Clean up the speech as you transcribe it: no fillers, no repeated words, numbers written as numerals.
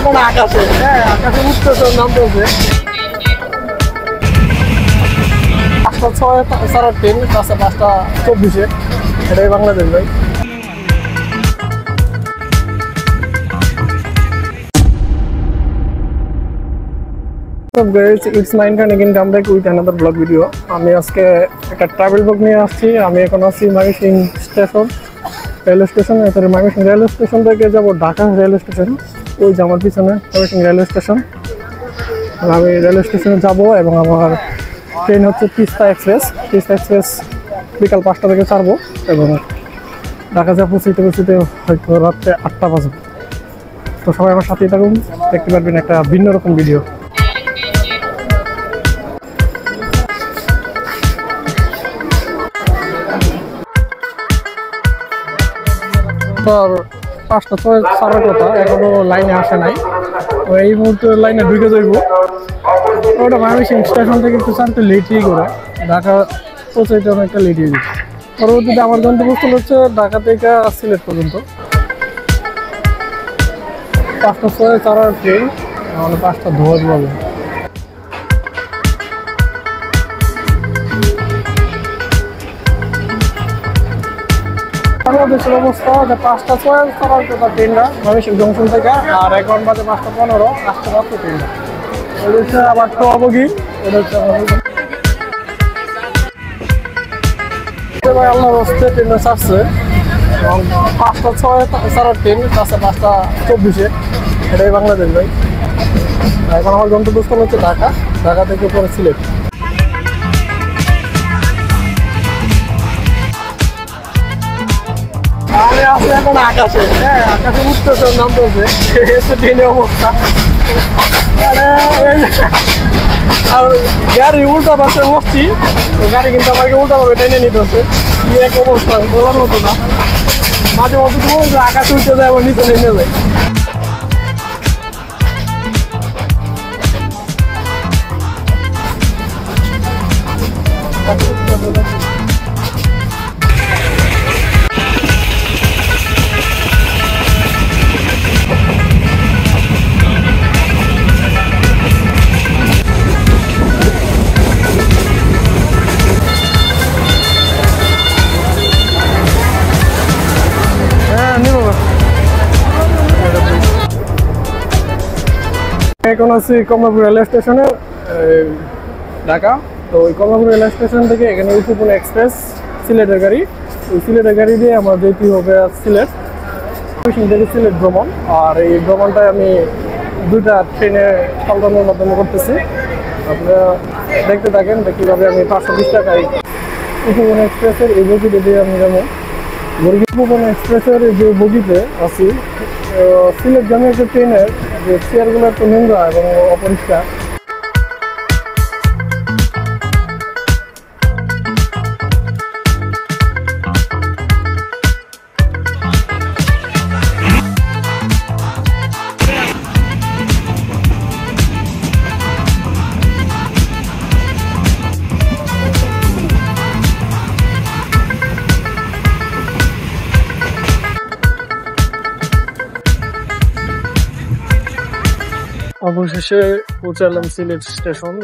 এখন আকাশে, হ্যাঁ আকাশে উঠতেছে নামতেছে। 5:06 সাড়ে 3 কাছে 5:24, এটাই বাংলাদেশ ভাই। It's my turn again, come back with another vlog video. আমি আজকে একটা ট্রাভেল ব্লগ নিয়ে আসছি। আমি এখন আছি ময়মনসিং স্টেশন, রেলওয়ে স্টেশন। এরপরে ময়মনসিং রেলওয়ে স্টেশন থেকে যাবো ঢাকা রেলওয়ে স্টেশন। ওই যে আমার পিছনে ময়মনসিং রেলওয়ে স্টেশন। আমি রেলওয়ে স্টেশনে যাব এবং আমার ট্রেন হচ্ছে তিস্তা এক্সপ্রেস। তিস্তা এক্সপ্রেস বিকাল 5টা থেকে ছাড়বো এবং ঢাকা যা পৌঁছতে হয়তো রাত্রে 8টা বাজবে। তো সবাই আমার সাথেই থাকুন, দেখতে পারবেন একটা ভিন্ন রকম ভিডিও। আর 5:06 ছাড়ার কথা, এখনো লাইনে আসে নাই। এই মুহূর্তে লাইনে ঢুকে যাইব। ওটা ময়মনসিং স্টেশন থেকে একটু ছাড়তে লেটই করে, ঢাকা পৌঁছাইতে অনেকটা লেট হয়ে গেছে। পরবর্তীতে আমার গন্তব্যস্থল হচ্ছে ঢাকা থেকে সিলেট পর্যন্ত। 5:06 ছাড়ার ট্রেন, মানে 5:10 বাজে। বাংলাদেশের অবস্থা 5:06 ছাড়ার কথা ট্রেনটা ময়মনসিং জংশন থেকে, আর এখন বাজে 5:15 আসতে পারতো ট্রেনটা। এটা হচ্ছে আবার তো অবগি, এটা হচ্ছে আল্লাহর হস্তে ট্রেনটা ছাড়ছে এবং 5:06 ছাড়ার ট্রেন কাছে 5:24, এটাই বাংলাদেশ ভাই। এখন আমার গন্তব্যস্থল হচ্ছে ঢাকা, ঢাকা থেকে পরে সিলেট। আমি আছি এখন আকাশে, হ্যাঁ আকাশে উঠতেছে নামতেছে, ট্রেনের অবস্থা। আর গাড়ি উল্টা পাশে বসছি, গাড়ি কিন্তু আমাকে উল্টা ভাবে টেনে নিতেছে। কি এক অবস্থা বলার মতো না। মাঝে মধ্যে তো বলছে আকাশে উঠতে যায় আবার নিচে নেমে যায়। এখন আছি কমলাপুর রেলওয়ে স্টেশনে, ঢাকা। তো ওই কমলাপুর রেলওয়ে স্টেশন থেকে এখানে উপকূল এক্সপ্রেস সিলেটের গাড়ি, ওই সিলেটের গাড়ি দিয়ে আমার যেতে হবে সিলেট, থেকে সিলেট ভ্রমণ। আর এই ভ্রমণটায় আমি 2টা ট্রেনে পাল্টানোর মাধ্যমে করতেছি। আপনারা দেখতে থাকেন কীভাবে আমি 520 টাকায় উপকূল এক্সপ্রেসের এই বগিতে দিয়ে আমি যাবো। উপকূল এক্সপ্রেসের যে বগিতে আছি, সিলেট জানি একটা ট্রেনের যে চেয়ারগুলো একটু নোংরা এবং অপরিষ্কার। অবশেষে পৌঁছালাম সিলেট স্টেশন।